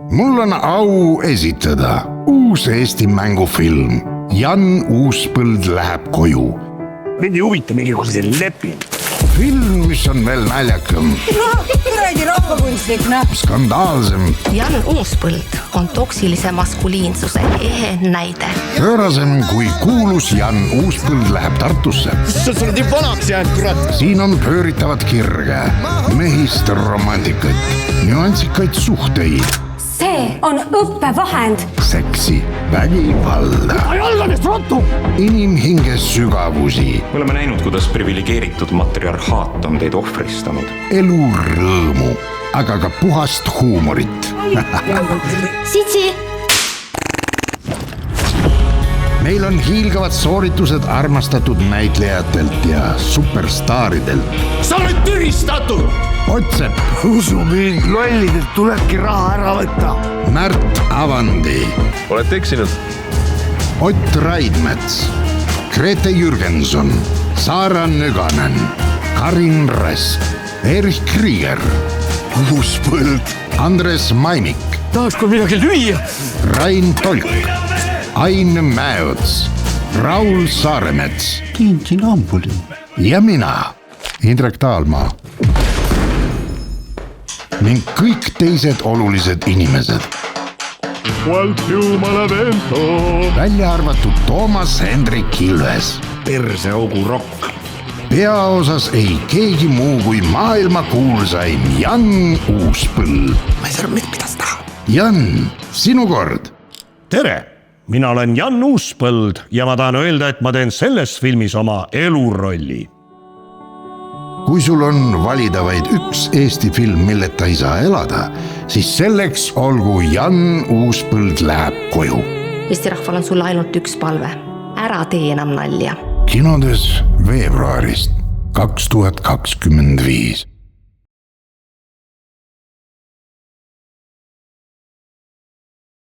mul on au esitada uus Eesti mängufilm Jan Uuspõld läheb koju. Mind ei huvita mingisugused leping. Film, mis on veel naljakam. Kuradi rahvakunstlik, skandaalsem. Jan Uuspõld on toksilise maskuliinsuse ehe näide. Pöörasem kui kuulus Jan Uuspõld läheb Tartusse. Sa oled nii vanaks jäänud, kurat. Siin on pööritavat kirge, mehist romantikaid, nüansikaid suhteid. See on õppevahend. Seksi, vägivalda. Jalgadest rottu! Inimhinges sügavusi. Me oleme näinud, kuidas privilegeeritud matriarhaat on teid ohvristanud. Elu rõõmu, aga ka puhast huumorit. Sitsi! Meil on hiilgavad sooritused armastatud näitlejatelt ja superstaaridelt. Sa oled tühistatud! Otsep, Usu mind, lollidelt tulebki raha ära võtta. Märt Avandi, Olete eksinud? Ott Raidmets, Grete Jürgenson, Saara Nüganen, Karin Rask, Erich Krieger, Uuspõld. Andres Mainik, Tahaks kui midagi lüüa. Rain Tolk, Ain Mäeots, Raul Saaremets Kintin ampuli. ja mina, Indrek Taalmaa. Ning kõik teised olulised inimesed. Välja arvatud Toomas Hendrik Ilves. Perseaugu rokk. Peaosas ei keegi muu kui maailmakuulsaim Jan Uuspõld. Ma ei saa aru, mida sa tahad. Jan, sinu kord. Tere, mina olen Jan Uuspõld ja ma tahan öelda, et ma teen selles filmis oma elurolli. Kui sul on valida vaid üks Eesti film, milleta ei saa elada, siis selleks olgu Jan Uuspõld läheb koju. Eesti rahval on sulle ainult üks palve. Ära tee enam nalja. Kinodes veebruarist 2025.